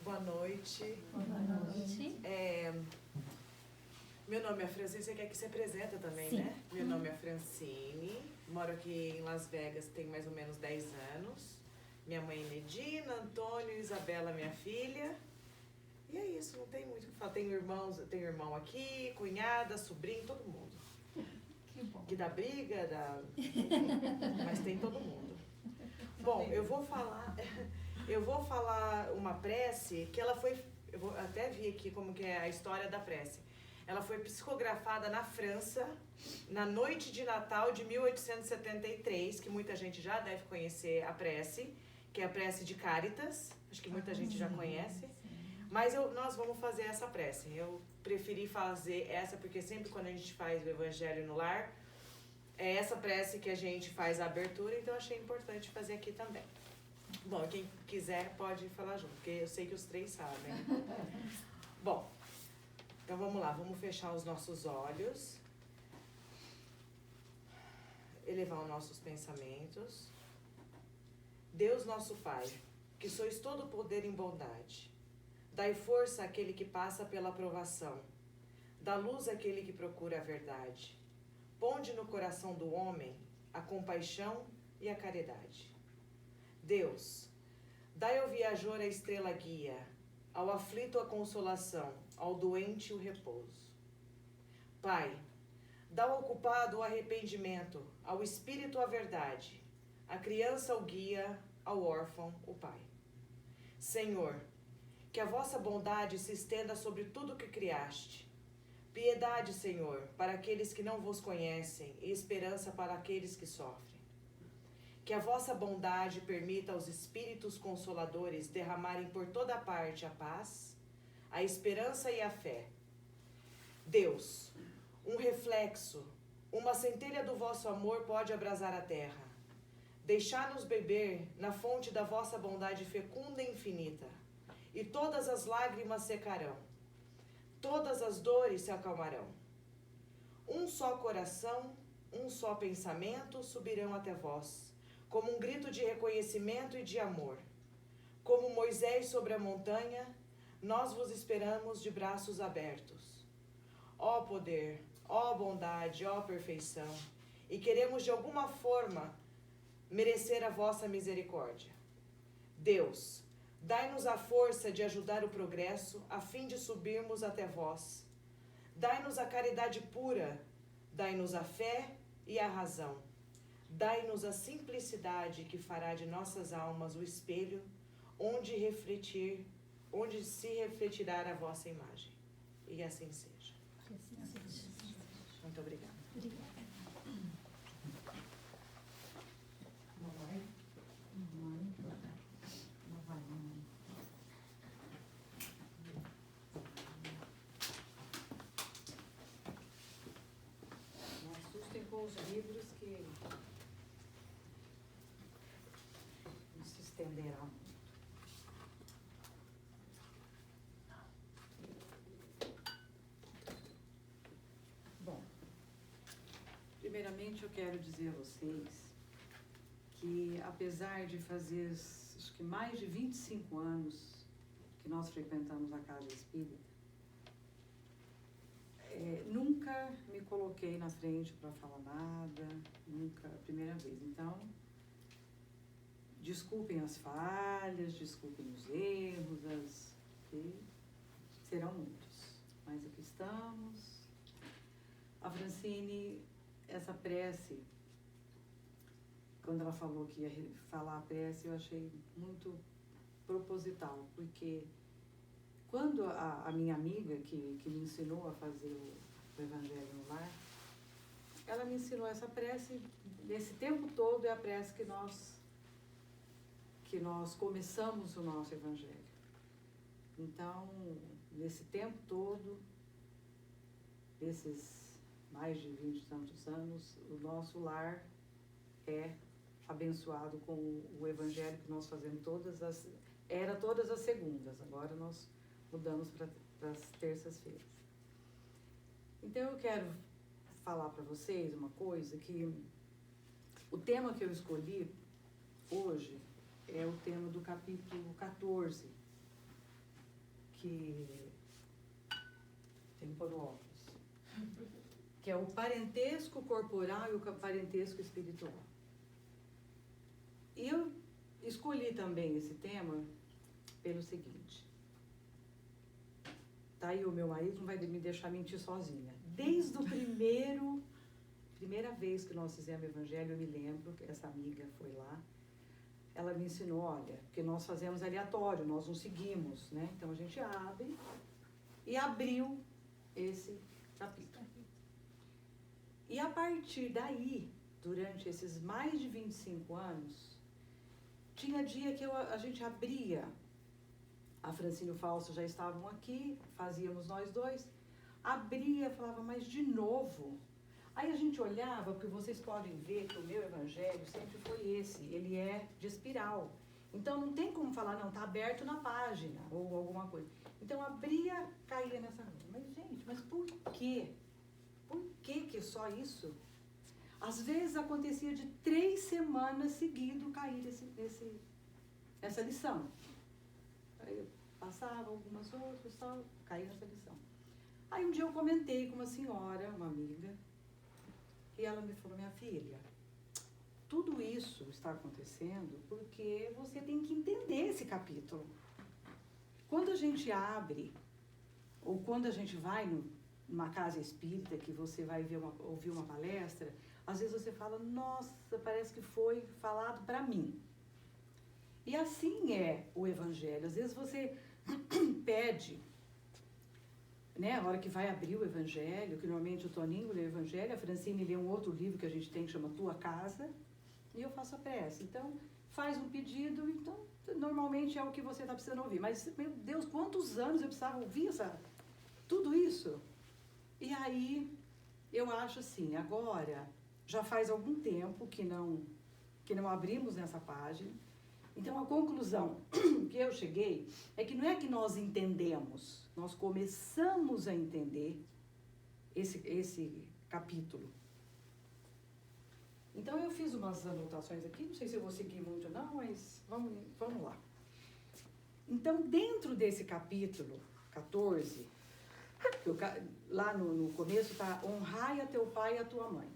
Boa noite. Boa noite. Meu nome é Francine, você quer que se apresenta também, Sim. né? Meu nome é Francine, moro aqui em Las Vegas tem mais ou menos 10 anos. Minha mãe é Medina, Antônio e Isabela, minha filha. E é isso, não tem muito o que falar. Tenho irmão aqui, cunhada, sobrinho, todo mundo. Que bom. Que dá briga, mas tem todo mundo. Bom, eu vou falar uma prece que ela foi, eu vou até ver aqui como que é a história da prece. Ela foi psicografada na França, na noite de Natal de 1873, que muita gente já deve conhecer a prece, que é a prece de Cáritas, acho que muita gente já conhece. Mas nós vamos fazer essa prece. Eu preferi fazer essa porque sempre quando a gente faz o Evangelho no Lar, é essa prece que a gente faz a abertura, então eu achei importante fazer aqui também. Bom, quem quiser pode falar junto, porque eu sei que os três sabem. Bom, então vamos lá, vamos fechar os nossos olhos, elevar os nossos pensamentos. Deus nosso Pai, que sois todo poder em bondade, dai força àquele que passa pela provação, dá luz àquele que procura a verdade. Ponde no coração do homem a compaixão e a caridade. Deus, dai ao viajor a estrela guia, ao aflito a consolação, ao doente o repouso. Pai, dá ao culpado o arrependimento, ao espírito a verdade, à criança o guia, ao órfão o pai. Senhor, que a vossa bondade se estenda sobre tudo que criaste. Piedade, Senhor, para aqueles que não vos conhecem e esperança para aqueles que sofrem. Que a vossa bondade permita aos espíritos consoladores derramarem por toda parte a paz, a esperança e a fé. Deus, um reflexo, uma centelha do vosso amor pode abrasar a terra. Deixai-nos beber na fonte da vossa bondade fecunda e infinita, e todas as lágrimas secarão, todas as dores se acalmarão. Um só coração, um só pensamento subirão até vós, como um grito de reconhecimento e de amor. Como Moisés sobre a montanha, nós vos esperamos de braços abertos. Ó poder, ó bondade, ó perfeição, e queremos de alguma forma merecer a vossa misericórdia. Deus, dai-nos a força de ajudar o progresso, a fim de subirmos até vós. Dai-nos a caridade pura, dai-nos a fé e a razão. Dai-nos a simplicidade que fará de nossas almas o espelho onde se refletirá a vossa imagem. E assim seja. Muito obrigada. Obrigada. Não assustem com os livros que não se estenderão. Bom, primeiramente eu quero dizer a vocês que apesar de fazer acho que mais de 25 anos que nós frequentamos a Casa Espírita, nunca me coloquei na frente para falar nada, nunca, primeira vez. Então, desculpem as falhas, desculpem os erros, que serão muitos. Mas aqui estamos. A Francine, essa prece, quando ela falou que ia falar a prece, eu achei muito proposital, porque quando a minha amiga que me ensinou a fazer o Evangelho no Lar, ela me ensinou essa prece, nesse tempo todo é a prece que nós começamos o nosso Evangelho. Então, nesse tempo todo, esses mais de 20 e tantos anos, o nosso lar é abençoado com o Evangelho que nós fazemos todas as segundas, agora nós mudamos para as terças-feiras. Então eu quero falar para vocês uma coisa, que o tema que eu escolhi hoje é o tema do capítulo 14 que tem que pôr o óculos, que é o parentesco corporal e o parentesco espiritual. E eu escolhi também esse tema pelo seguinte. Tá aí o meu marido não vai me deixar mentir sozinha. Desde o primeira vez que nós fizemos o evangelho, eu me lembro que essa amiga foi lá, ela me ensinou, olha, porque nós fazemos aleatório, nós não seguimos, né? Então a gente abre e abriu esse capítulo. E a partir daí, durante esses mais de 25 anos, tinha dia que a gente abria, a Francine e o Fausto já estavam aqui, fazíamos nós dois, abria, falava, mas de novo. Aí a gente olhava, porque vocês podem ver que o meu evangelho sempre foi esse, ele é de espiral. Então não tem como falar, não, está aberto na página, ou alguma coisa. Então abria, caía nessa rua. Mas gente, mas por quê? Por que só isso? Às vezes acontecia de 3 semanas seguido cair essa lição. Aí eu passava algumas outras, tal, caía nessa lição. Aí um dia eu comentei com uma senhora, uma amiga, e ela me falou, minha filha, tudo isso está acontecendo porque você tem que entender esse capítulo. Quando a gente abre, ou quando a gente vai numa casa espírita, que você vai ouvir uma palestra, às vezes você fala, nossa, parece que foi falado para mim. E assim é o evangelho. Às vezes você pede, né, a hora que vai abrir o evangelho, que normalmente o Toninho lê o evangelho, a Francine lê um outro livro que a gente tem que chama Tua Casa, e eu faço a prece. Então, faz um pedido, então, normalmente é o que você está precisando ouvir. Mas, meu Deus, quantos anos eu precisava ouvir tudo isso? E aí, eu acho assim, agora, já faz algum tempo que não abrimos nessa página. Então, a conclusão que eu cheguei é que não é que nós entendemos, nós começamos a entender esse capítulo. Então, eu fiz umas anotações aqui, não sei se eu vou seguir muito ou não, mas vamos lá. Então, dentro desse capítulo 14, lá no começo está honrai a teu pai e a tua mãe.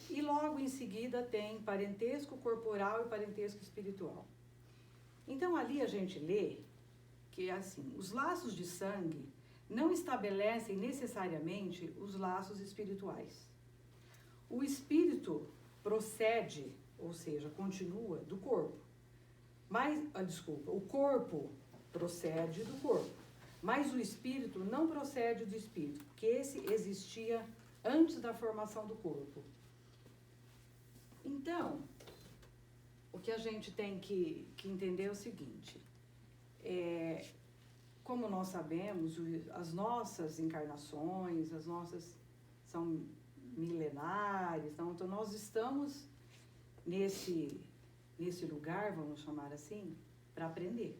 E logo em seguida tem parentesco corporal e parentesco espiritual. Então ali a gente lê que é assim, os laços de sangue não estabelecem necessariamente os laços espirituais. O espírito procede, ou seja, continua do corpo. O corpo procede do corpo. Mas o espírito não procede do espírito, porque esse existia antes da formação do corpo. Então, o que a gente tem que entender é o seguinte, como nós sabemos, as nossas encarnações, as nossas são milenares, então nós estamos nesse lugar, vamos chamar assim, para aprender.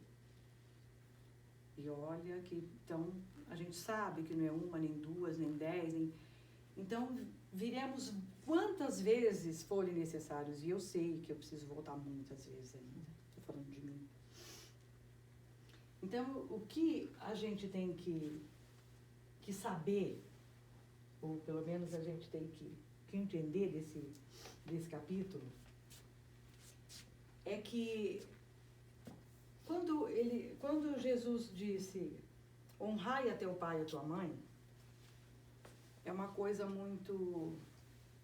E olha que, então, a gente sabe que não é uma, nem duas, nem 10, então, viremos quantas vezes forem necessários, e eu sei que eu preciso voltar muitas vezes ainda, estou falando de mim. Então, o que a gente tem que saber, ou pelo menos a gente tem que entender desse capítulo, é que quando Jesus disse, honrai a teu pai e a tua mãe, é uma coisa muito,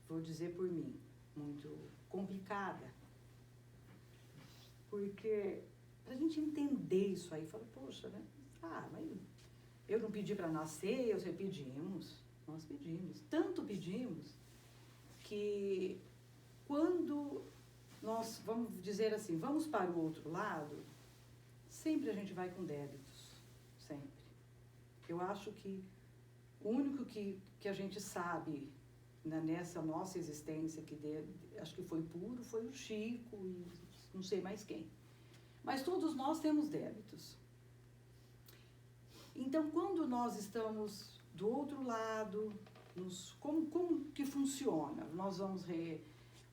vou dizer por mim, muito complicada. Porque pra gente entender isso aí, fala, poxa, né? Mas eu não pedi para nascer, nós pedimos. Tanto pedimos que quando nós, vamos dizer assim, vamos para o outro lado, sempre a gente vai com débitos, sempre. Eu acho que o único que a gente sabe nessa nossa existência, acho que foi puro, foi o Chico e não sei mais quem. Mas todos nós temos débitos. Então, quando nós estamos do outro lado, como que funciona? Nós vamos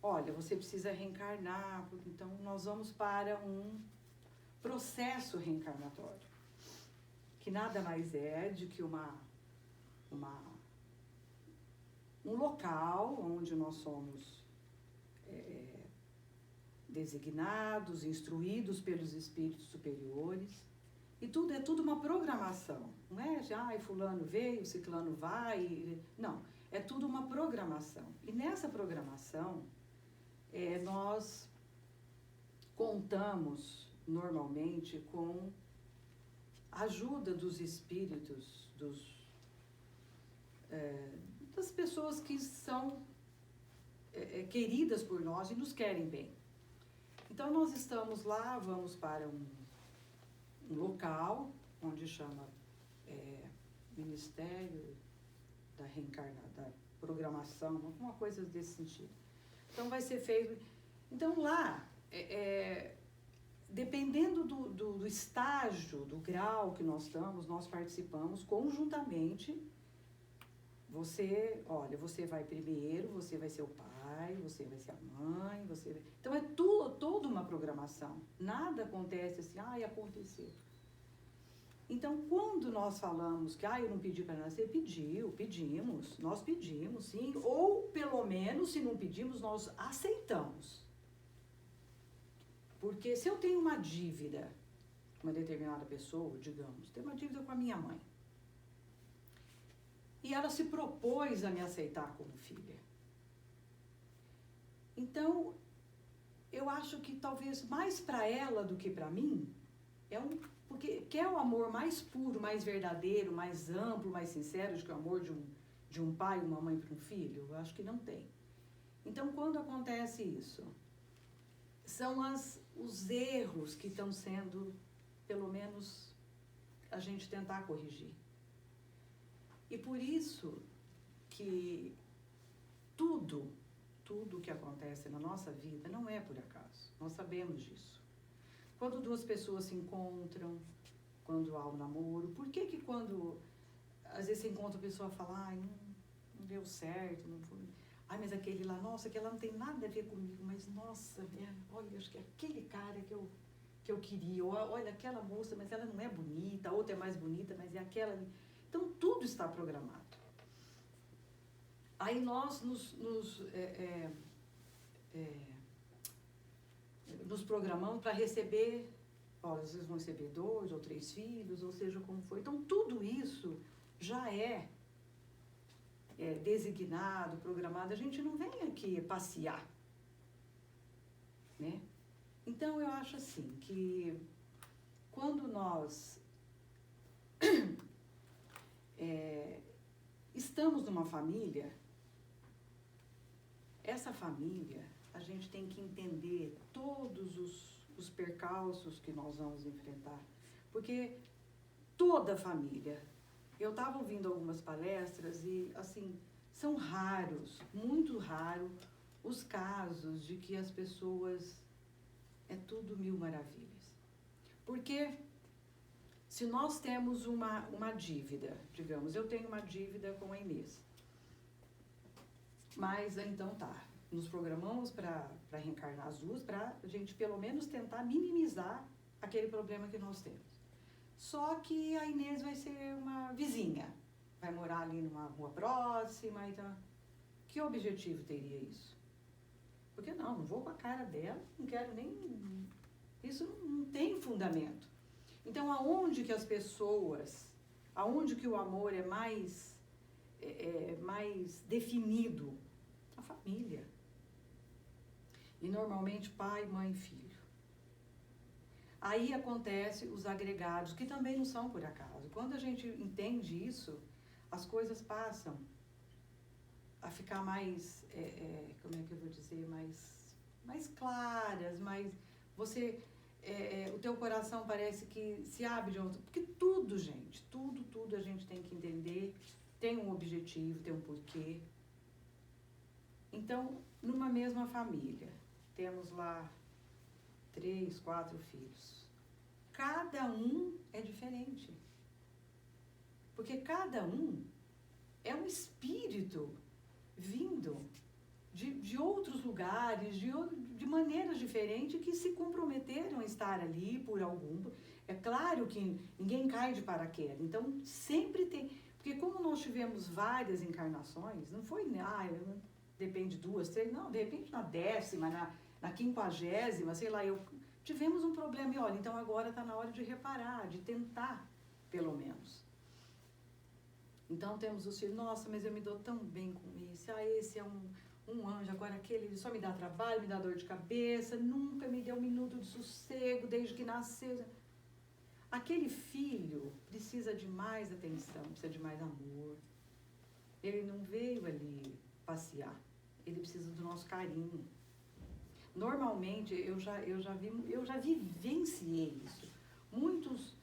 olha, você precisa reencarnar, então nós vamos para um processo reencarnatório. que nada mais é de que um local onde nós somos designados, instruídos pelos espíritos superiores. E tudo é tudo uma programação. Não é de, fulano veio, ciclano vai. Não, é tudo uma programação. E nessa programação, nós contamos normalmente com a ajuda dos espíritos, das pessoas que são queridas por nós e nos querem bem. Então, nós estamos lá, vamos para um local, onde chama Ministério da Programação, alguma coisa desse sentido. Então, vai ser feito... Então, lá, dependendo do estágio, do grau que nós estamos, nós participamos conjuntamente. Você vai primeiro, você vai ser o pai, você vai ser a mãe, Então, é toda uma programação. Nada acontece assim, aconteceu. Então, quando nós falamos que, eu não pedi para nascer, nós pedimos, sim. Ou, pelo menos, se não pedimos, nós aceitamos. Porque se eu tenho uma dívida com uma determinada pessoa, digamos, tenho uma dívida com a minha mãe, e ela se propôs a me aceitar como filha. Então, eu acho que talvez mais para ela do que para mim, porque quer o amor mais puro, mais verdadeiro, mais amplo, mais sincero do que o amor de um pai e uma mãe para um filho? Eu acho que não tem. Então, quando acontece isso, são os erros que estão sendo, pelo menos, a gente tentar corrigir. E por isso que tudo que acontece na nossa vida não é por acaso. Nós sabemos disso. Quando duas pessoas se encontram, quando há um namoro, por que quando às vezes se encontra a pessoa fala, não deu certo, não foi... mas aquele lá, nossa, aquele lá não tem nada a ver comigo, mas nossa, olha, acho que é aquele cara que eu queria, ou olha, aquela moça, mas ela não é bonita, a outra é mais bonita, mas é aquela... Então, tudo está programado. Aí nós nos programamos para receber, vocês vão receber 2 ou 3 filhos, ou seja, como for. Então, tudo isso já é designado, programado. A gente não vem aqui passear, né? Então, eu acho assim, que quando nós estamos numa família, essa família, a gente tem que entender todos os percalços que nós vamos enfrentar. Porque toda família, eu estava ouvindo algumas palestras e, assim, são raros, muito raro, os casos de que as pessoas... É tudo mil maravilhas. Porque se nós temos uma dívida, digamos, eu tenho uma dívida com a Inês. Mas, então tá, nos programamos para reencarnar as duas, para a gente pelo menos tentar minimizar aquele problema que nós temos. Só que a Inês vai ser uma vizinha, vai morar ali numa rua próxima, então, que objetivo teria isso? Porque não vou com a cara dela, não quero nem... Isso não tem fundamento. Então, aonde que as pessoas, aonde que o amor é mais definido? A família. E normalmente pai, mãe, filho. Aí acontece os agregados, que também não são por acaso. Quando a gente entende isso, as coisas passam a ficar mais, como é que eu vou dizer, mais claras, mais... Você, o teu coração parece que se abre de outro... Porque tudo, gente, tudo a gente tem que entender, tem um objetivo, tem um porquê. Então, numa mesma família, temos lá 3, 4 filhos. Cada um é diferente. Porque cada um é um espírito vindo de outros lugares, de maneiras diferentes, que se comprometeram a estar ali por algum... É claro que ninguém cai de paraquedas, então sempre tem... Porque como nós tivemos várias encarnações, não foi, depende 2, 3, não, de repente na 10ª, na 50ª, sei lá, tivemos um problema e olha, então agora está na hora de reparar, de tentar, pelo menos. Então temos os filhos, nossa, mas eu me dou tão bem com esse, esse é um anjo, agora aquele, ele só me dá trabalho, me dá dor de cabeça, nunca me deu um minuto de sossego desde que nasceu. Aquele filho precisa de mais atenção, precisa de mais amor. Ele não veio ali passear, ele precisa do nosso carinho. Normalmente, eu já vivenciei isso. Muitos,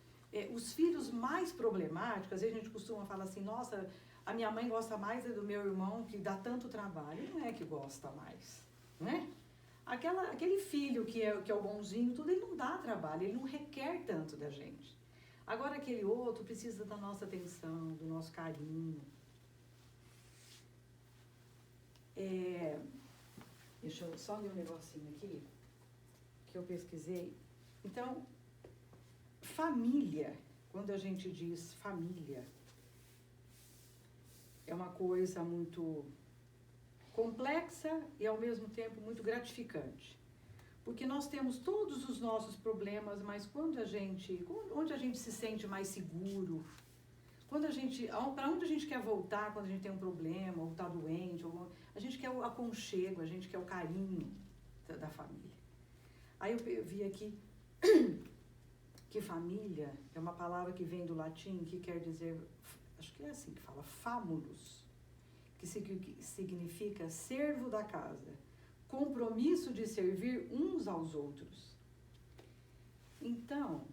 os filhos mais problemáticos, às vezes a gente costuma falar assim, nossa, a minha mãe gosta mais do meu irmão que dá tanto trabalho. Não é que gosta mais, não é? Aquele filho que é o bonzinho, tudo, ele não dá trabalho, ele não requer tanto da gente. Agora aquele outro precisa da nossa atenção, do nosso carinho. Deixa eu só ler um negocinho aqui, que eu pesquisei. Então, família, quando a gente diz família, é uma coisa muito complexa e, ao mesmo tempo, muito gratificante. Porque nós temos todos os nossos problemas, mas onde a gente se sente mais seguro, para onde a gente quer voltar quando a gente tem um problema, ou está doente, a gente quer o aconchego, a gente quer o carinho da família. Aí eu vi aqui que família é uma palavra que vem do latim, que quer dizer, acho que é assim que fala, famulus, que significa servo da casa, compromisso de servir uns aos outros. Então,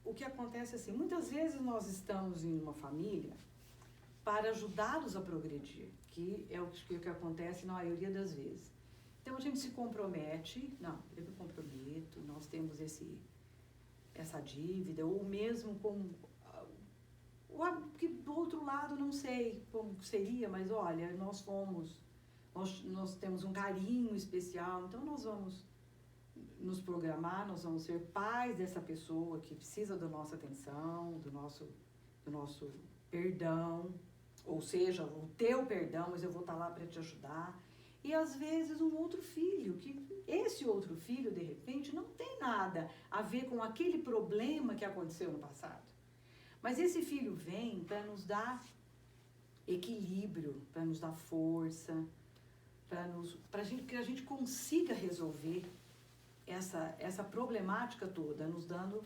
o que acontece assim, muitas vezes nós estamos em uma família para ajudá-los a progredir, que é o que acontece na maioria das vezes. Então a gente se compromete, eu me comprometo, nós temos essa dívida, ou mesmo que do outro lado não sei como seria, mas olha, nós temos um carinho especial, então nós vamos nos programar, nós vamos ser pais dessa pessoa que precisa da nossa atenção, do nosso perdão, ou seja, o teu perdão, mas eu vou estar lá para te ajudar. E às vezes um outro filho, que esse outro filho, de repente, não tem nada a ver com aquele problema que aconteceu no passado. Mas esse filho vem para nos dar equilíbrio, para nos dar força, para que a gente consiga resolver essa problemática toda, nos dando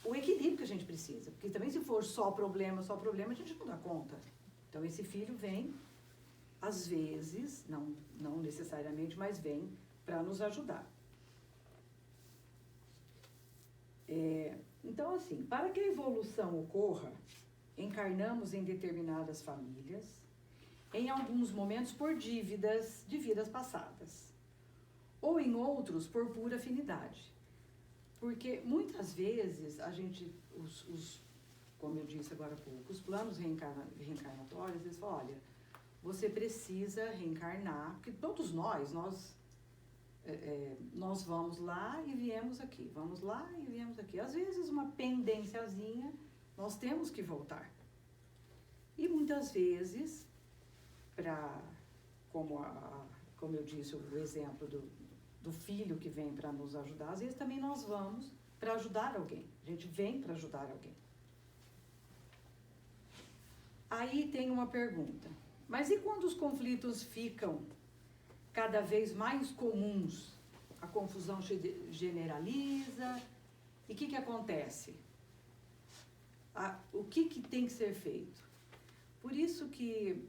o equilíbrio que a gente precisa. Porque também se for só problema, a gente não dá conta. Então esse filho vem, às vezes, não necessariamente, mas vem para nos ajudar. Então, assim, para que a evolução ocorra, encarnamos em determinadas famílias, em alguns momentos por dívidas de vidas passadas, ou em outros por pura afinidade. Porque muitas vezes a gente, como eu disse agora há pouco, os planos reencarnatórios, eles falam, olha, você precisa reencarnar, porque todos nós vamos lá e viemos aqui, vamos lá e viemos aqui. Às vezes uma pendênciazinha, nós temos que voltar. E muitas vezes, como eu disse, o exemplo do filho que vem para nos ajudar, às vezes também nós vamos para ajudar alguém. A gente vem para ajudar alguém. Aí tem uma pergunta. Mas e quando os conflitos ficam cada vez mais comuns? A confusão generaliza. E o que acontece? O que tem que ser feito? Por isso que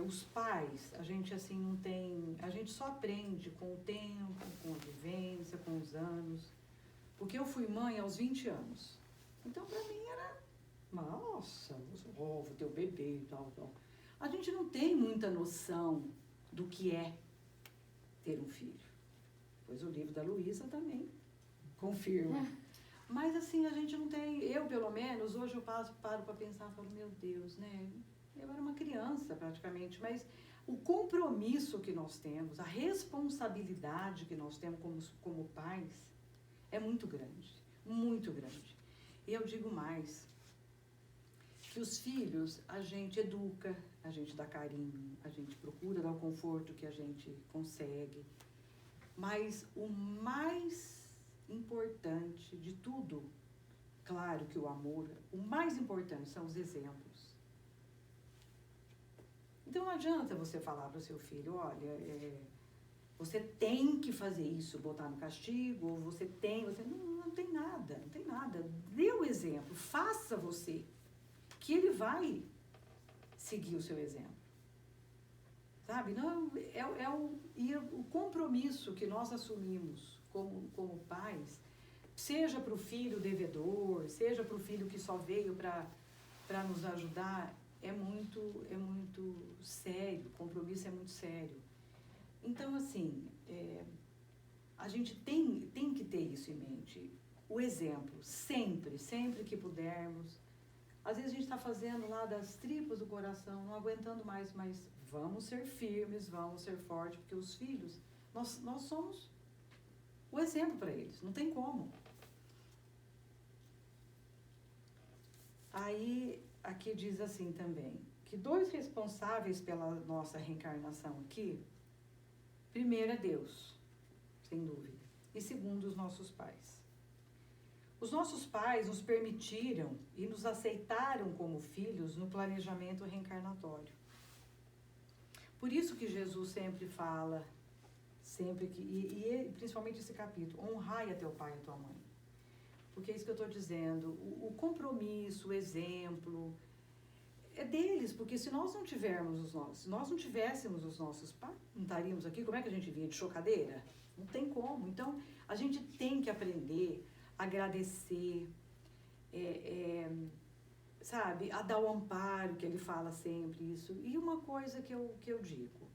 os pais, a gente assim não tem... A gente só aprende com o tempo, com a vivência, com os anos. Porque eu fui mãe aos 20 anos. Então, para mim, era... Nossa, vou ter o bebê e tal. A gente não tem muita noção do que é ter um filho. Pois o livro da Luísa também confirma. Mas assim, a gente não tem... Eu, pelo menos, hoje eu paro para pensar e falo, meu Deus, né? eu era uma criança praticamente, mas o compromisso que nós temos, a responsabilidade que nós temos como pais é muito grande, muito grande. E eu digo mais, que os filhos a gente educa, a gente dá carinho, a gente procura dar o conforto que a gente consegue, mas o mais importante de tudo, claro que o amor, o mais importante são os exemplos. Então não adianta você falar para o seu filho, olha, você tem que fazer isso, botar no castigo, ou você não tem nada, não tem nada. Dê o exemplo, faça você, que ele vai seguir o seu exemplo. Sabe? Não, o compromisso que nós assumimos como pais, seja para o filho devedor, seja para o filho que só veio para nos ajudar, é muito sério, o compromisso é muito sério. Então, assim, a gente tem que ter isso em mente. O exemplo, sempre que pudermos. Às vezes a gente está fazendo lá das tripas do coração, não aguentando mais, mas vamos ser firmes, vamos ser fortes, porque os filhos, nós somos o exemplo para eles, não tem como. Aí, aqui diz assim também, que 2 responsáveis pela nossa reencarnação aqui, primeiro é Deus, sem dúvida, e segundo, os nossos pais. Os nossos pais nos permitiram e nos aceitaram como filhos no planejamento reencarnatório. Por isso que Jesus sempre fala, principalmente esse capítulo, honrai a teu pai e a tua mãe. Porque é isso que eu estou dizendo, o compromisso, o exemplo, é deles, porque se nós não tivéssemos os nossos pais, não estaríamos aqui, como é que a gente vinha de chocadeira? Não tem como. Então, a gente tem que aprender a agradecer, sabe, a dar o amparo, que ele fala sempre isso. E uma coisa que eu digo,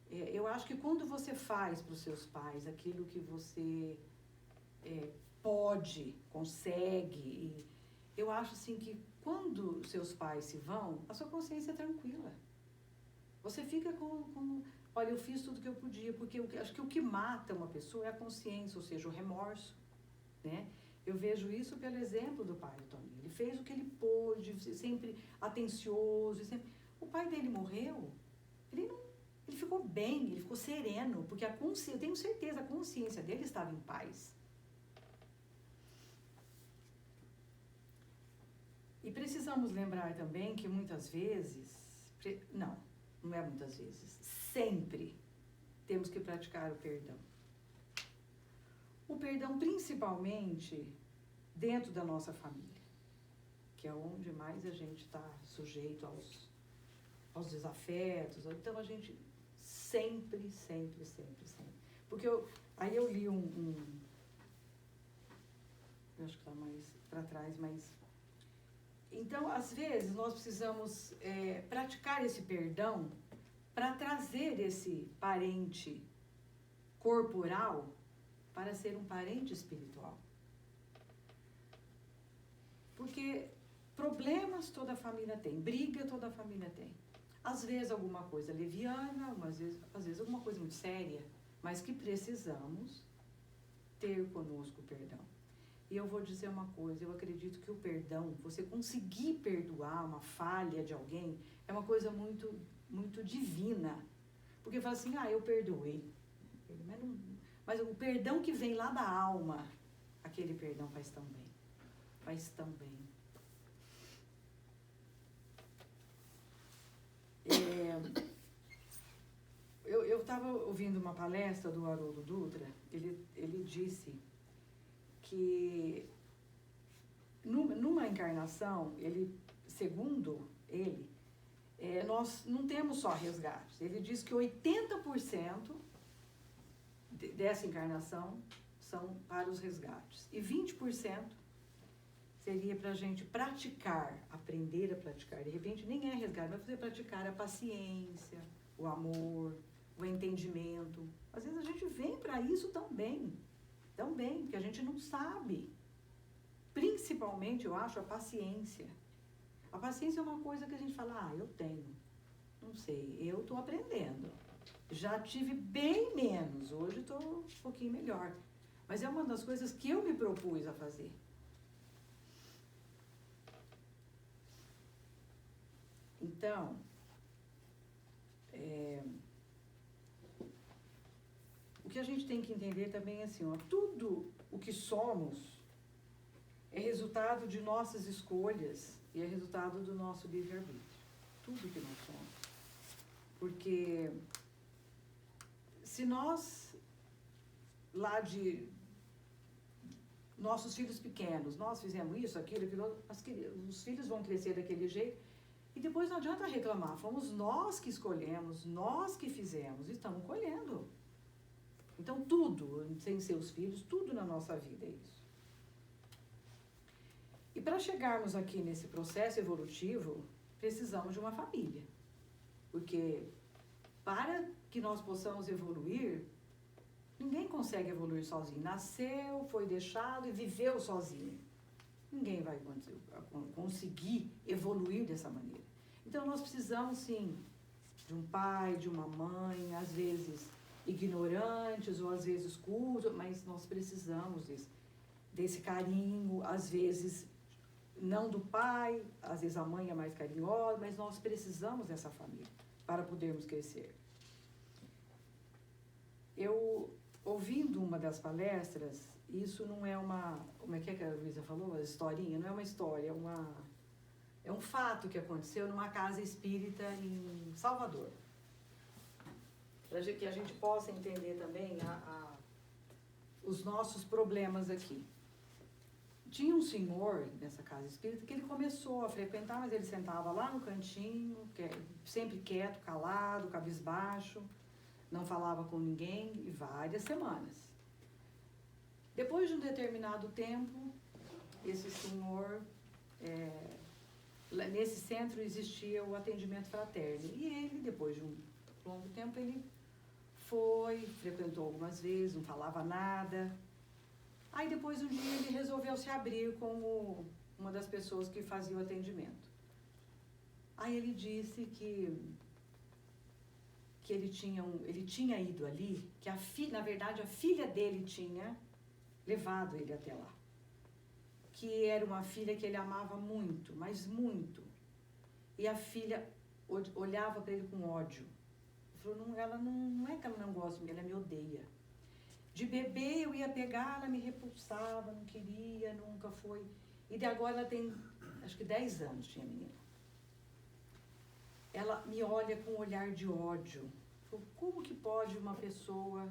eu acho que quando você faz para os seus pais aquilo que você pode, consegue, eu acho assim que quando seus pais se vão, a sua consciência é tranquila. Você fica olha, eu fiz tudo que eu podia, porque acho que o que mata uma pessoa é a consciência, ou seja, o remorso, né? Eu vejo isso pelo exemplo do pai do Toninho. Ele fez o que ele pôde, sempre atencioso, O pai dele morreu, ele ficou bem, ele ficou sereno, porque eu tenho certeza, a consciência dele estava em paz. E precisamos lembrar também que muitas vezes, não é muitas vezes, sempre temos que praticar o perdão. O perdão principalmente dentro da nossa família, que é onde mais a gente está sujeito aos desafetos. Então a gente sempre. Porque aí eu li eu acho que está mais para trás, mas... Então, às vezes, nós precisamos praticar esse perdão para trazer esse parente corporal para ser um parente espiritual. Porque problemas toda a família tem, briga toda a família tem. Às vezes alguma coisa leviana, às vezes alguma coisa muito séria, mas que precisamos ter conosco o perdão. E eu vou dizer uma coisa, eu acredito que o perdão, você conseguir perdoar uma falha de alguém, é uma coisa muito, muito divina. Porque fala assim, eu perdoei. Mas o perdão que vem lá da alma, aquele perdão faz tão bem. Faz tão bem. Eu estava ouvindo uma palestra do Haroldo Dutra, ele disse que numa encarnação, segundo ele, nós não temos só resgates. Ele diz que 80% dessa encarnação são para os resgates. E 20% seria para a gente praticar, aprender a praticar. De repente, nem é resgate, mas você praticar a paciência, o amor, o entendimento. Às vezes a gente vem para isso também, porque a gente não sabe. Principalmente, eu acho, a paciência. A paciência é uma coisa que a gente fala, eu tenho. Não sei, eu estou aprendendo. Já tive bem menos, hoje estou um pouquinho melhor. Mas é uma das coisas que eu me propus a fazer. Então, o que a gente tem que entender também é assim, tudo o que somos é resultado de nossas escolhas e é resultado do nosso livre-arbítrio. Tudo que nós somos. Porque se nós, lá de nossos filhos pequenos, nós fizemos isso, aquilo, os filhos vão crescer daquele jeito e depois não adianta reclamar. Fomos nós que escolhemos, nós que fizemos e estamos colhendo. Então tudo, sem seus filhos, tudo na nossa vida é isso. E para chegarmos aqui nesse processo evolutivo, precisamos de uma família. Porque para que nós possamos evoluir, ninguém consegue evoluir sozinho. Nasceu, foi deixado e viveu sozinho. Ninguém vai conseguir evoluir dessa maneira. Então nós precisamos sim de um pai, de uma mãe, às vezes ignorantes ou às vezes cultos, mas nós precisamos desse carinho, às vezes não do pai, às vezes a mãe é mais carinhosa, mas nós precisamos dessa família para podermos crescer. Eu, ouvindo uma das palestras, isso não é uma, como é que a Luísa falou? A historinha, não é uma história, é um fato que aconteceu numa casa espírita em Salvador. Para que a gente possa entender também os nossos problemas aqui. Tinha um senhor nessa casa espírita que ele começou a frequentar, mas ele sentava lá no cantinho, sempre quieto, calado, cabisbaixo, não falava com ninguém, e várias semanas. Depois de um determinado tempo, esse senhor, nesse centro existia o atendimento fraterno, e ele, depois de um longo tempo, ele frequentou algumas vezes, não falava nada. Aí depois um dia ele resolveu se abrir como uma das pessoas que fazia o atendimento. Aí ele disse que ele tinha ido ali, que na verdade a filha dele tinha levado ele até lá. Que era uma filha que ele amava muito, mas muito. E a filha olhava para ele com ódio. Ele falou, não é que ela não gosta de mim, ela me odeia. De bebê eu ia pegar, ela me repulsava, não queria, nunca foi. E de agora ela tem, acho que 10 anos tinha a menina. Ela me olha com um olhar de ódio. Como que pode uma pessoa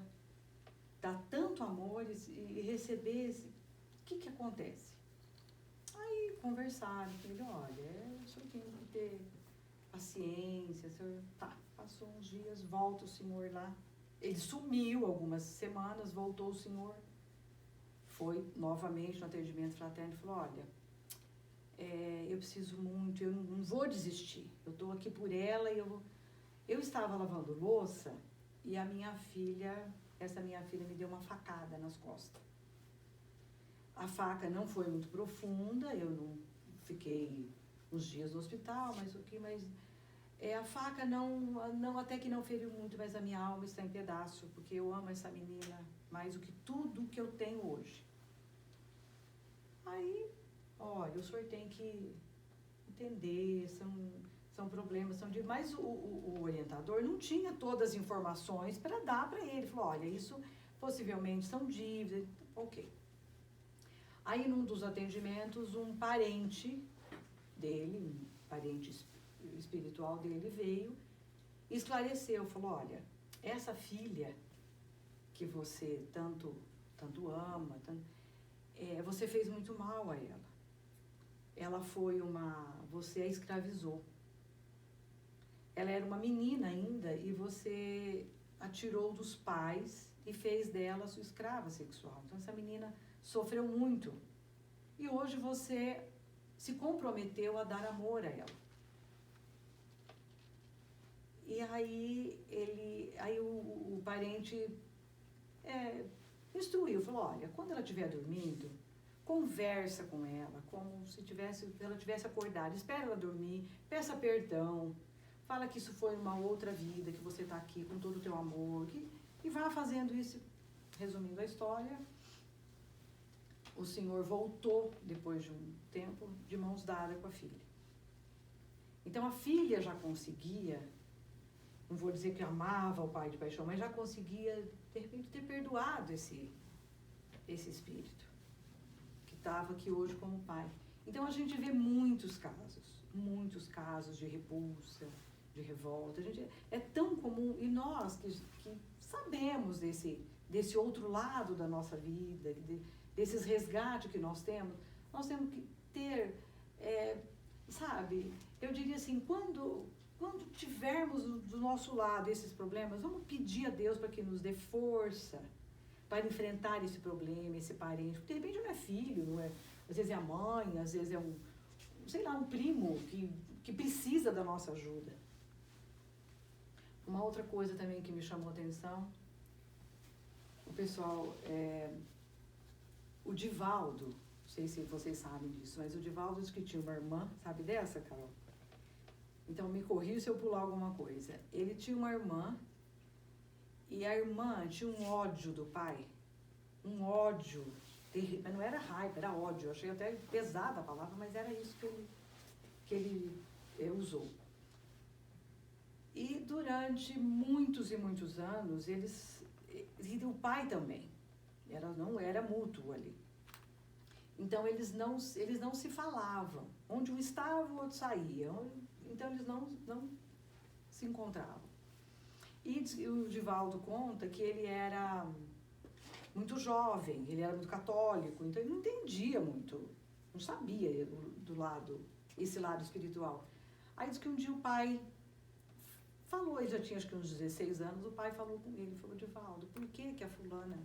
dar tanto amor e receber esse... O que acontece? Aí conversaram com ele, olha, o senhor tem que ter paciência, o senhor... Tá, passou uns dias, volta o senhor lá. Ele sumiu algumas semanas, voltou o senhor, foi novamente no atendimento fraterno e falou, olha, eu preciso muito, eu não vou desistir, eu estou aqui por ela e eu estava lavando louça e essa minha filha me deu uma facada nas costas. A faca não foi muito profunda, eu não fiquei uns dias no hospital, mas a faca até que não feriu muito, mas a minha alma está em pedaço, porque eu amo essa menina mais do que tudo que eu tenho hoje. Aí, olha, o senhor tem que entender, são problemas, mas o orientador não tinha todas as informações para dar para ele. Falou, olha, isso possivelmente são dívidas, ok. Aí, num dos atendimentos, um parente dele, um parente espiritual dele veio e esclareceu, falou, olha, essa filha que você tanto ama, você fez muito mal a ela. Ela você a escravizou. Ela era uma menina ainda e você a tirou dos pais e fez dela sua escrava sexual. Então essa menina sofreu muito. E hoje você se comprometeu a dar amor a ela. E aí o parente instruiu, falou, olha, quando ela estiver dormindo, conversa com ela, como se ela tivesse acordado, espera ela dormir, peça perdão, fala que isso foi uma outra vida, que você está aqui com todo o teu amor, e vá fazendo isso. Resumindo a história, o senhor voltou, depois de um tempo, de mãos dadas com a filha. Então a filha já conseguia, não vou dizer que amava o pai de paixão, mas já conseguia, de repente, ter perdoado esse espírito que estava aqui hoje como pai. Então a gente vê muitos casos de repulsa, de revolta. É tão comum, e nós que sabemos desse outro lado da nossa vida, desses resgates que nós temos que ter, sabe, eu diria assim, quando tivermos do nosso lado esses problemas, vamos pedir a Deus para que nos dê força para enfrentar esse problema, esse parente. De repente não é filho, não é, às vezes é a mãe, às vezes é um primo que precisa da nossa ajuda. Uma outra coisa também que me chamou a atenção, o pessoal, o Divaldo, não sei se vocês sabem disso, mas o Divaldo disse que tinha uma irmã, sabe dessa, Carol? Então me corrija se eu pular alguma coisa. Ele tinha uma irmã, e a irmã tinha um ódio do pai, um ódio terrível, mas não era raiva, era ódio. Eu achei até pesada a palavra, mas era isso que ele usou. E durante muitos e muitos anos, e o pai também, não era mútuo ali. Então eles não se falavam. Onde um estava, o outro saía. Então eles não se encontravam. E o Divaldo conta que ele era muito jovem, ele era muito católico, então ele não entendia muito, não sabia esse lado espiritual. Aí diz que um dia o pai falou, ele já tinha acho que uns 16 anos, o pai falou com ele, falou: Divaldo, por que a fulana,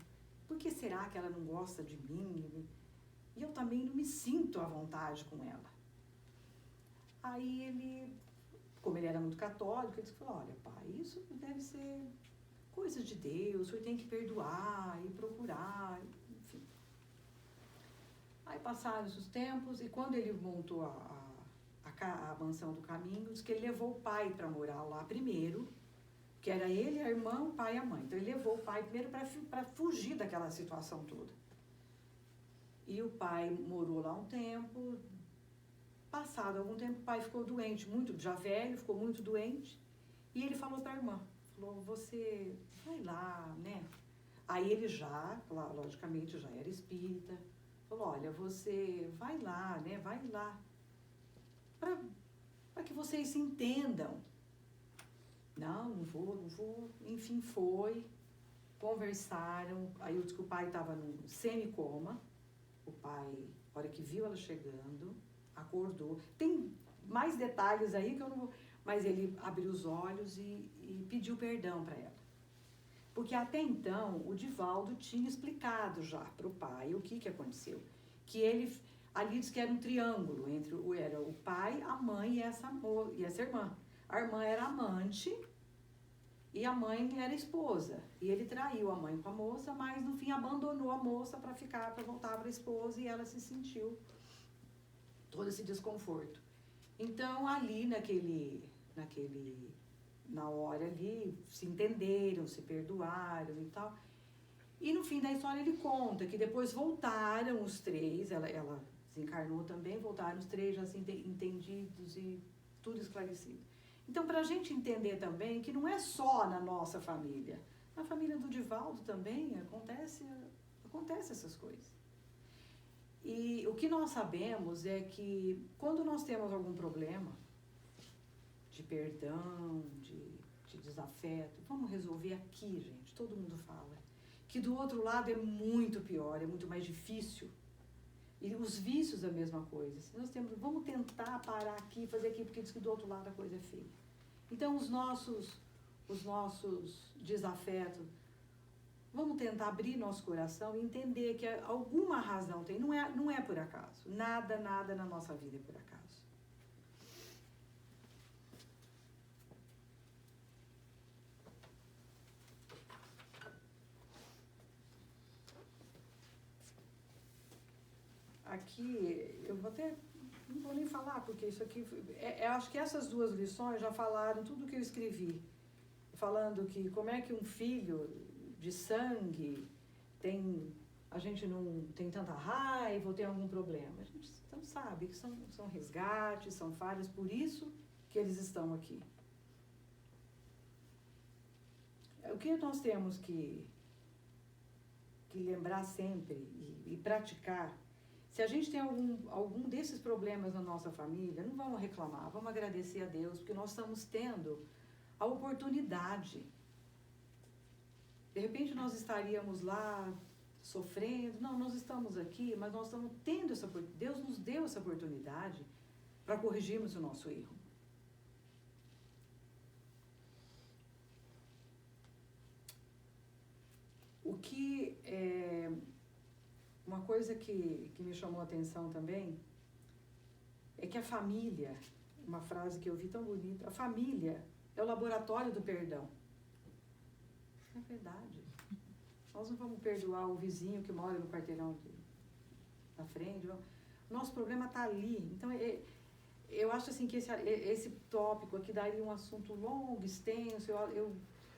por que será que ela não gosta de mim? E eu também não me sinto à vontade com ela. Aí ele, como ele era muito católico, ele falou: olha, pai, isso deve ser coisa de Deus, o senhor tem que perdoar e procurar, enfim. Aí passaram os tempos, e quando ele montou a mansão do caminho, diz que ele levou o pai para morar lá primeiro, que era ele, a irmã, o pai e a mãe. Então ele levou o pai primeiro para fugir daquela situação toda. E o pai morou lá um tempo. Passado algum tempo, o pai ficou doente, já velho, ficou muito doente. E ele falou para a irmã, falou: você vai lá, né? Aí ele logicamente, já era espírita. Falou: olha, você vai lá, né? Vai lá. Para que vocês se entendam. Não vou. Enfim, foi. Conversaram. Aí eu disse que o pai estava num semi-coma. O pai, na hora que viu ela chegando, acordou. Tem mais detalhes aí que eu não vou... Mas ele abriu os olhos e pediu perdão para ela. Porque até então, o Divaldo tinha explicado já para o pai o que aconteceu. Que ele... Ali diz que era um triângulo era o pai, a mãe e essa irmã. A irmã era amante e a mãe era esposa. E ele traiu a mãe com a moça, mas no fim abandonou a moça para voltar para a esposa, e ela se sentiu todo esse desconforto. Então ali na hora ali, se entenderam, se perdoaram e tal. E no fim da história ele conta que depois voltaram os três, ela desencarnou também, voltaram os três já assim, entendidos e tudo esclarecido. Então, para a gente entender também que não é só na nossa família, na família do Divaldo também acontece essas coisas. E o que nós sabemos é que quando nós temos algum problema de perdão, de desafeto, vamos resolver aqui, gente, todo mundo fala. Que do outro lado é muito pior, é muito mais difícil. E os vícios é a mesma coisa. Se nós vamos tentar parar aqui, fazer aqui, porque diz que do outro lado a coisa é feia. Então os nossos desafetos, vamos tentar abrir nosso coração e entender que alguma razão tem, não é por acaso. Nada na nossa vida é por acaso. aqui, eu vou até, não vou nem falar, porque isso aqui, acho que essas duas lições já falaram tudo que eu escrevi. Falando que como é que um filho de sangue a gente não tem tanta raiva ou tem algum problema. A gente então sabe que são resgates, são falhas, por isso que eles estão aqui. O que nós temos que lembrar sempre e praticar, se a gente tem algum desses problemas na nossa família, não vamos reclamar, vamos agradecer a Deus, porque nós estamos tendo a oportunidade. De repente nós estaríamos lá sofrendo, não, nós estamos aqui, mas nós estamos tendo essa oportunidade, Deus nos deu essa oportunidade para corrigirmos o nosso erro. O que uma coisa que me chamou a atenção também é que a família, uma frase que eu vi tão bonita, a família é o laboratório do perdão. É verdade. Nós não vamos perdoar o vizinho que mora no quarteirão na frente. Nosso problema está ali. Então, eu acho assim que esse tópico aqui daria um assunto longo, extenso.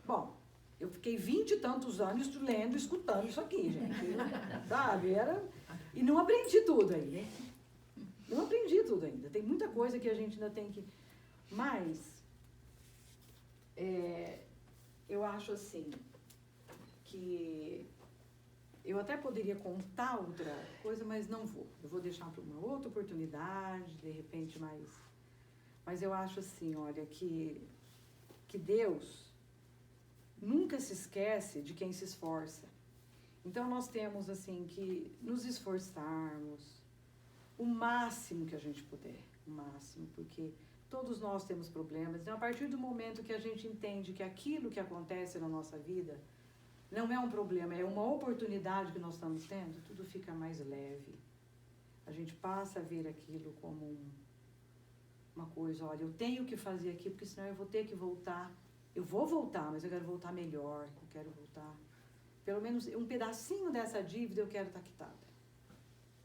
Bom, eu fiquei 20 e tantos anos lendo, escutando isso aqui, gente. Sabe? E não aprendi tudo ainda. Não aprendi tudo ainda. Tem muita coisa que a gente ainda tem que... Mas, eu acho assim, que eu até poderia contar outra coisa, mas não vou. Eu vou deixar para uma outra oportunidade, de repente, mas eu acho assim, olha, que Deus nunca se esquece de quem se esforça. Então, nós temos, assim, que nos esforçarmos o máximo que a gente puder, o máximo, porque todos nós temos problemas. Então, a partir do momento que a gente entende que aquilo que acontece na nossa vida não é um problema, é uma oportunidade que nós estamos tendo, tudo fica mais leve. A gente passa a ver aquilo como uma coisa, olha, eu tenho que fazer aqui, porque senão eu vou ter que voltar. Eu vou voltar, mas eu quero voltar melhor, eu quero voltar. Pelo menos um pedacinho dessa dívida eu quero estar quitada.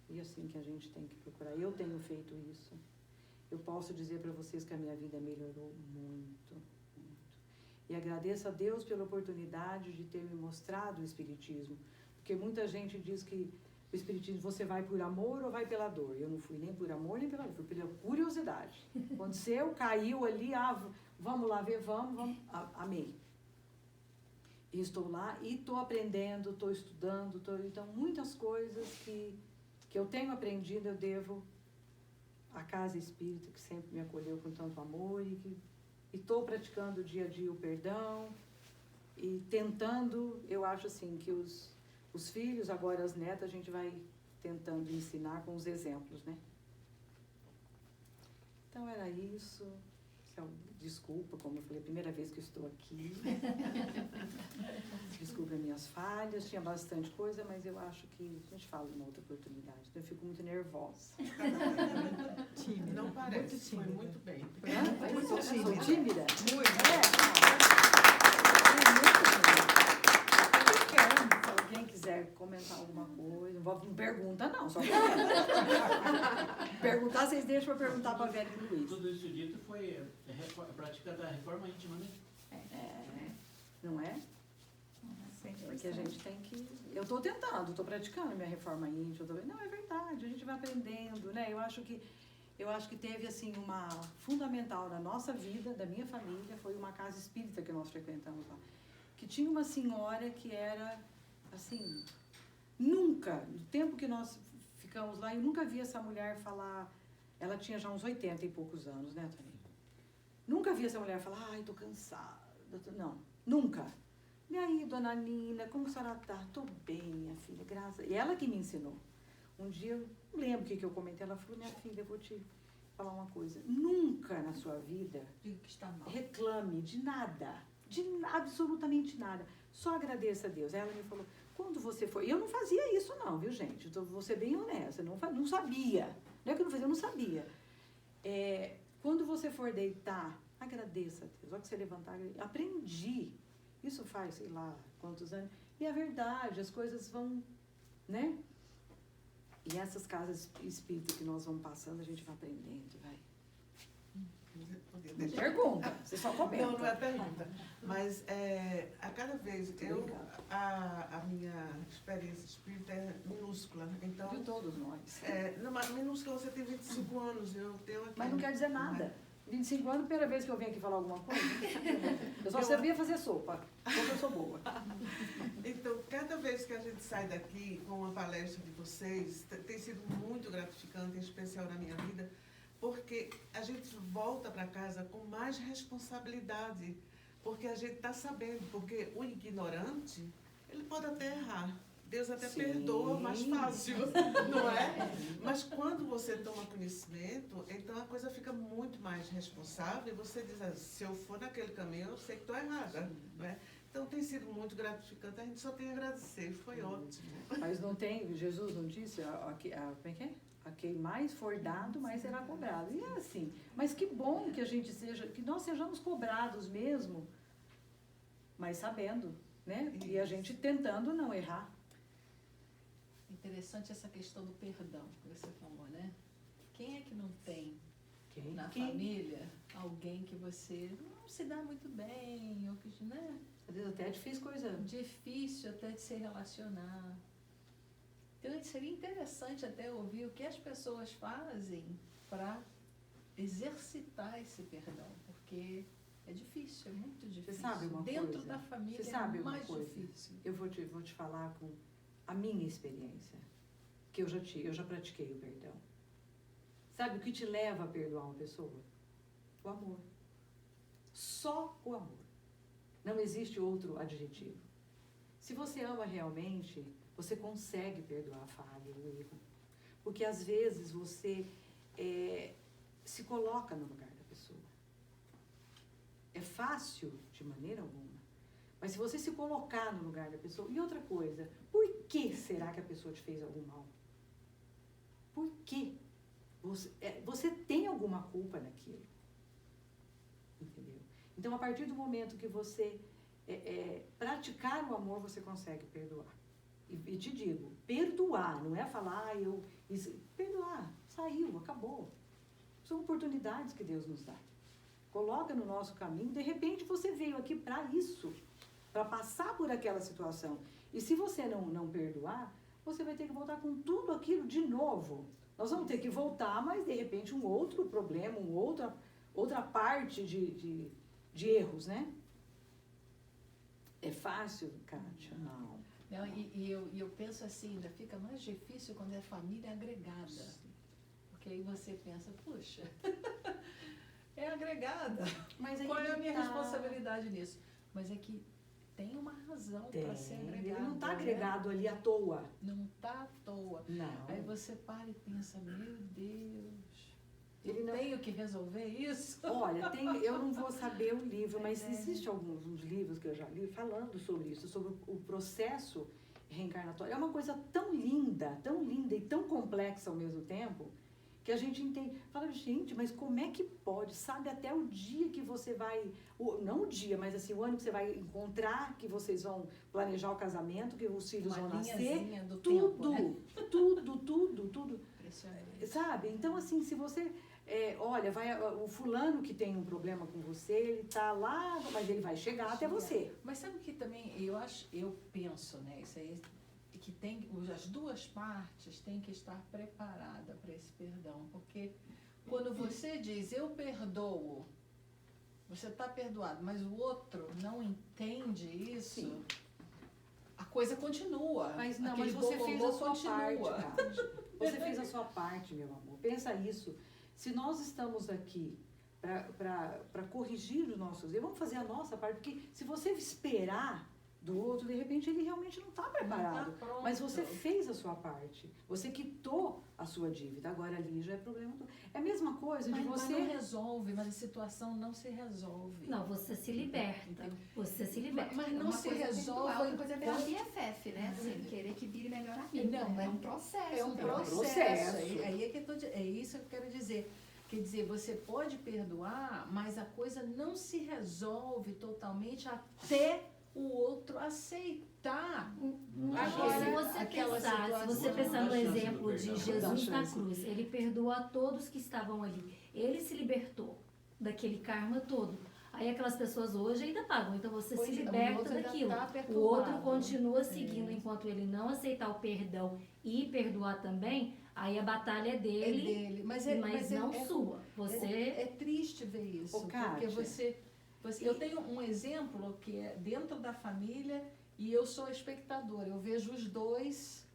E assim que a gente tem que procurar. Eu tenho feito isso. Eu posso dizer para vocês que a minha vida melhorou muito, muito. E agradeço a Deus pela oportunidade de ter me mostrado o Espiritismo. Porque muita gente diz que o Espiritismo você vai por amor ou vai pela dor. Eu não fui nem por amor nem pela dor, fui pela curiosidade. Aconteceu, caiu ali, vamos lá ver, vamos, amei. E estou lá e estou aprendendo, estou estudando, então muitas coisas que eu tenho aprendido eu devo à Casa Espírita, que sempre me acolheu com tanto amor e estou praticando dia a dia o perdão e tentando, eu acho assim, que os filhos, agora as netas, a gente vai tentando ensinar com os exemplos, né? Então era isso. Desculpa, como eu falei, a primeira vez que eu estou aqui. Desculpa as minhas falhas, tinha bastante coisa, mas eu acho que a gente fala em uma outra oportunidade. Então eu fico muito nervosa. Tímida. Não parece, muito tímida. Foi muito bem. Muito tímida. Sou tímida? Muito. Se alguém quiser comentar alguma coisa, não pergunta não, só perguntar, vocês deixam para perguntar para a Vera e o Luiz. Tudo isso dito foi a prática da reforma íntima, né? Não é? Porque a gente tem que... Eu estou tentando, estou praticando minha reforma íntima. Não, é verdade, a gente vai aprendendo, né? Eu acho que teve, assim, uma fundamental na nossa vida, da minha família, foi uma casa espírita que nós frequentamos lá. Que tinha uma senhora que era, assim, nunca, no tempo que nós ficamos lá, eu nunca vi essa mulher falar, ela tinha já uns 80 e poucos anos, né, Toninho? Nunca vi essa mulher falar, ai, tô cansada. Não, nunca. E aí, dona Nina, como a senhora tá? Tô bem, minha filha, graças... E ela que me ensinou. Um dia, eu não lembro o que eu comentei, ela falou, minha filha, eu vou te falar uma coisa. Nunca na sua vida reclame de nada, absolutamente nada. Só agradeça a Deus. Ela me falou, quando você for... Eu não fazia isso não, viu, gente? Então, vou ser bem honesta, não sabia. Não é que eu não fazia, eu não sabia. Quando você for deitar, agradeça a Deus. Olha que você levantar, aprendi. Isso faz, sei lá, quantos anos. E é verdade, as coisas vão, né? E essas casas espíritas que nós vamos passando, a gente vai aprendendo, vai. Deixa- Pergunta, você só comenta. Não é pergunta. Mas a cada vez, a minha experiência espírita é minúscula. Então, De todos nós. numa minúscula você tem 25 anos, eu tenho aqui. Mas não quer dizer nada. 25 anos, primeira vez que eu venho aqui falar alguma coisa. Eu só sabia fazer sopa. Sopa eu sou boa. Então, cada vez que a gente sai daqui com uma palestra de vocês, tem sido muito gratificante, em especial na minha vida, porque a gente volta para casa com mais responsabilidade, porque a gente está sabendo, porque o ignorante, ele pode até errar. Deus até Sim. perdoa mais fácil, não é? Mas quando você toma conhecimento, então a coisa fica muito mais responsável e você diz, se eu for naquele caminho, eu sei que estou errada, não é? Então tem sido muito gratificante, a gente só tem a agradecer, foi ótimo. Mas não tem, Jesus não disse, como é que é? A quem mais for dado, mais será cobrado. E é assim. Mas que bom que a gente seja, que nós sejamos cobrados mesmo, mas sabendo, né? E a gente tentando não errar. Interessante essa questão do perdão que você falou, né? Quem é que não tem na Quem? família alguém que você não se dá muito bem, ou que, né? Às vezes até é difícil coisa. Difícil até de se relacionar. Então seria interessante até ouvir o que as pessoas fazem para exercitar esse perdão, porque é difícil, é muito difícil. sabe uma Dentro coisa? da família Você sabe é uma mais coisa? difícil. Eu vou te falar com a minha experiência, que eu já pratiquei o perdão. Sabe o que te leva a perdoar uma pessoa? O amor. Só o amor. Não existe outro adjetivo. Se você ama realmente, você consegue perdoar a falha, o erro. Porque às vezes você se coloca no lugar da pessoa. É fácil de maneira alguma. Mas se você se colocar no lugar da pessoa... E outra coisa, por que será que a pessoa te fez algum mal? Por quê? Você tem alguma culpa naquilo. Entendeu? Então, a partir do momento que você praticar o amor, você consegue perdoar. E te digo, perdoar, não é falar, perdoar, saiu, acabou. São oportunidades que Deus nos dá. Coloca no nosso caminho, de repente você veio aqui para isso, para passar por aquela situação. E se você não perdoar, você vai ter que voltar com tudo aquilo de novo. Nós vamos ter que voltar, mas de repente um outro problema, outra parte de erros, né? É fácil, Kátia? Não. Não, e eu penso assim, ainda fica mais difícil quando é família agregada. Porque aí você pensa, puxa, é agregada. Mas aí Qual é a minha tá. responsabilidade nisso? Mas é que tem uma razão para ser agregado. Ele não está né? agregado ali à toa. Não está à toa. Não. Aí você para e pensa, meu Deus, Ele eu não- tenho que resolver isso? Olha, eu não vou saber o livro, mas existem alguns livros que eu já li falando sobre isso, sobre o processo reencarnatório. É uma coisa tão linda e tão complexa ao mesmo tempo, que a gente entende. Fala, gente, mas como é que pode? Sabe até o dia que você vai... Não o dia, mas assim, o ano que você vai encontrar, que vocês vão planejar o casamento, que os filhos Uma vão nascer. linhazinha do Tudo, tempo, né? tudo. Impressionante. Sabe? Então, assim, se você... olha, o fulano que tem um problema com você, ele tá lá, mas ele vai chegar até você. Mas sabe o que também eu penso, né? Isso aí, que as duas partes têm que estar preparadas para esse perdão. Porque quando você diz, eu perdoo, você está perdoado, mas o outro não entende isso, Sim. a coisa continua. Mas não, Aquele mas você fez a bololô sua continua. parte, Kátia. Você fez a sua parte, meu amor. Pensa isso. Se nós estamos aqui para corrigir os nossos erros, vamos fazer a nossa parte, porque se você esperar do outro, de repente ele realmente não está preparado. Não tá pronto. Mas você fez a sua parte. Você quitou a sua dívida. Agora ali já é problema do... É a mesma coisa de Mas você... não resolve, mas a situação não se resolve. Não, você se liberta. Entendeu? Você se liberta. Mas não Uma se coisa é resolve perdoar, outra coisa é virar quando- BFF, né? Assim, querer que vire melhor amigo. Não, É um processo. É um também. processo. Aí é que é isso que eu quero dizer. Quer dizer, você pode perdoar, mas a coisa não se resolve totalmente até o outro aceitar Agora, se você aquela pensar, se situação. você pensar no Dá chance exemplo do de perdão. Dá Jesus na chance. cruz, ele perdoou a todos que estavam ali. Ele se libertou daquele karma todo. Aí aquelas pessoas hoje ainda pagam, então você Pois se é, o liberta outro ainda daquilo. tá O perturbado. outro continua seguindo, É. enquanto ele não aceitar o perdão e perdoar também, aí a batalha é É dele, dele, mas não sua. Você É triste ver isso, Ô, Kátia. porque eu tenho um exemplo que é dentro da família e eu sou espectadora, eu vejo os dois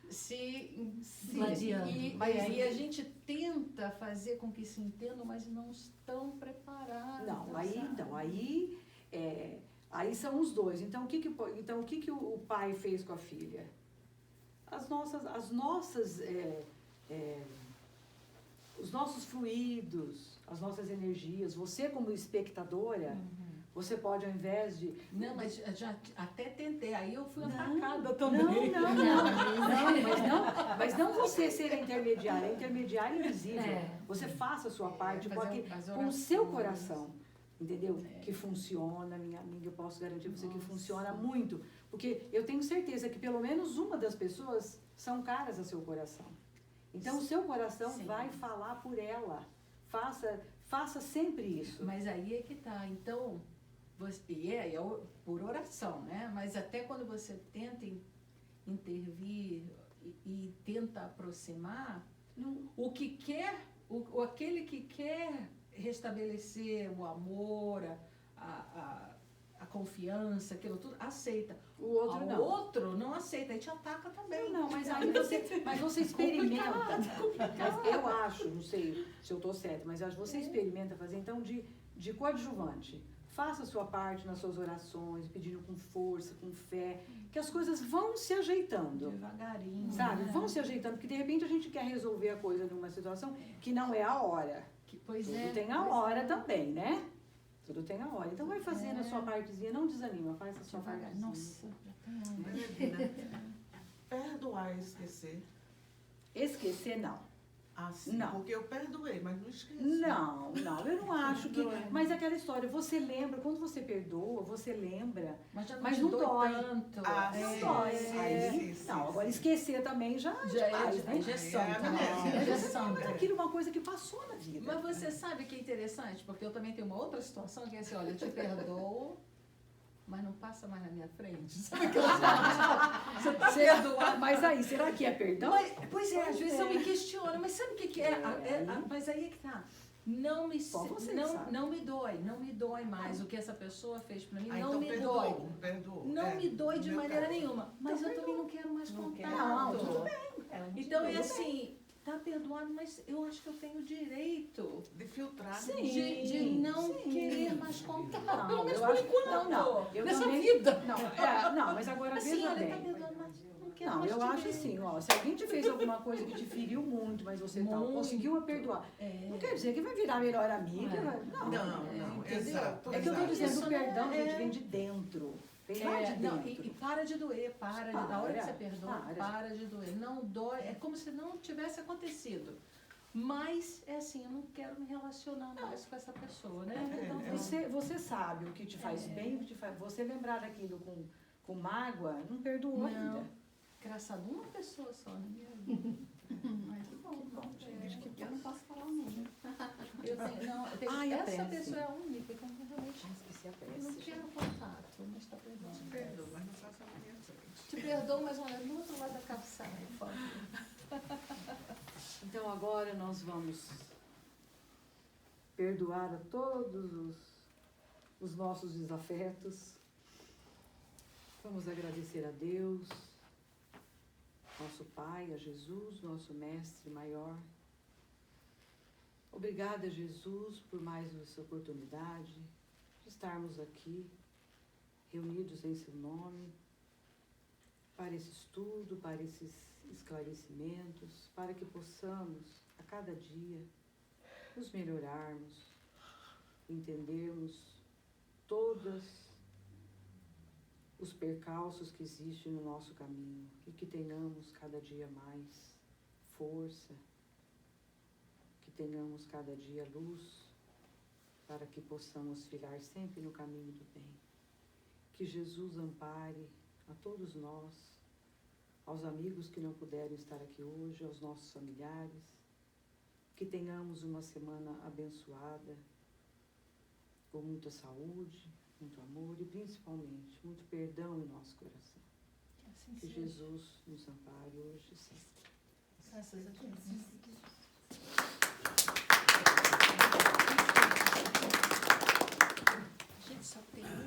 se gladiando. e Mas- aí a gente tenta fazer com que se entendam, mas não estão preparados. Não, aí, sabe? então, aí são os dois. Então, o que o pai fez com a filha? Os nossos fluidos, as nossas energias, você como espectadora, você pode ao invés de... Não, mas já até tentei, aí eu fui Não, atacada Não, também. mas não você ser a intermediária invisível. É. Você faça a sua parte com, Fazer as com o seu orações. coração, entendeu? É. Que funciona, minha amiga, eu posso garantir pra você que Nossa. funciona muito. Porque eu tenho certeza que pelo menos uma das pessoas são caras a seu coração. Então o seu coração Sim. vai falar por ela. Faça sempre isso. Mas aí é que tá. Então, por oração, né? Mas até quando você tenta intervir e tenta aproximar, o que quer, aquele que quer restabelecer o amor, a confiança, aquilo tudo, aceita. O outro O não. outro não aceita e te ataca também. Não, mas aí você experimenta. Mas eu acho, não sei se eu estou certa, mas eu acho que você experimenta fazer então de coadjuvante. Faça a sua parte nas suas orações, pedindo com força, com fé, que as coisas vão se ajeitando. Devagarinho. Sabe? né? Vão se ajeitando, porque de repente a gente quer resolver a coisa numa situação que não é a hora. Pois Tudo é. tem a pois hora é. também, né? Tudo tem a hora. Então vai fazendo a sua partezinha, não desanima, faz a sua Devagar. partezinha. Nossa, já tem anos. Benedina, perdoar e esquecer. Esquecer, não. Assim, Não. porque eu perdoei, mas não esqueci. Não, eu não acho que... Mas é aquela história, você lembra, quando você perdoa, você lembra, Mas já não, Mas te não dói dói. tanto. Ah, não sim, dói. sim, É. sim, Não, sim, agora sim. esquecer também já é Já demais, né? já é santo, né? amnésia. Já é santo. Mas aquilo é uma coisa que passou na vida. Mas você sabe que é interessante, porque eu também tenho uma outra situação que é assim, olha, eu te perdoo, mas não passa mais na minha frente. Sabe aquela situação? Você tá perdoado. Mas aí, será que é perdão? Pois é, às vezes eu me questiono, mas sabe o que é? Mas aí é que tá. Só você sabe. Não me dói mais o que essa pessoa fez pra mim, Ah, não então me perdoou, dói. perdoou. Não É, me dói de no meu maneira caso. nenhuma, mas eu também não quero mais Não contato. quer. Não, tudo Então é assim, tá perdoado, mas eu acho que eu tenho direito De filtrar. Sim. de não sim. querer mais contato. Não, Pelo menos eu por acho- enquanto. não, eu nessa também- vida. Não, mas agora Assim, veja olha, tá bem. perdoado, mas não quero Não, mais eu te acho ver. assim, ó, se alguém te fez alguma coisa que te feriu muito, mas você Muito. conseguiu perdoar, É. não quer dizer que vai virar melhor amiga. Não, não, entendeu? exato. É que eu tô exato. dizendo, Isso o perdão, não é- gente, vem de dentro. Vem lá de Não, dentro. e para de doer, na hora que você perdoa, para. para de doer. Não dói, é como se não tivesse acontecido. Mas é assim, eu não quero me relacionar mais com essa pessoa, né? Então, Você sabe o que te faz bem, o que te faz. Você lembrar daquilo com mágoa, não perdoou Não. ainda. engraçado, uma pessoa só na minha vida. Mas que bom, eu não posso falar não. Eu tenho Ai, a essa prece. pessoa é a única que eu realmente Esqueci a eu não quero contato, mas está perdoando. Te perdoo, mas não faça na minha frente. Te perdoo, mas olha, do outro lado da calçada, por favor. Então agora nós vamos perdoar a todos os nossos desafetos. Vamos agradecer a Deus, nosso Pai, a Jesus, nosso Mestre maior. Obrigada, Jesus, por mais essa oportunidade de estarmos aqui, reunidos em seu nome, para esse estudo, para esses esclarecimentos, para que possamos, a cada dia, nos melhorarmos, entendermos todos os percalços que existem no nosso caminho e que tenhamos cada dia mais força, que tenhamos cada dia luz, para que possamos ficar sempre no caminho do bem. Que Jesus ampare a todos nós, aos amigos que não puderam estar aqui hoje, aos nossos familiares, que tenhamos uma semana abençoada, com muita saúde, muito amor e principalmente muito perdão em nosso coração. Que assim Que seja. Jesus nos ampare hoje e sempre. Graças a Deus.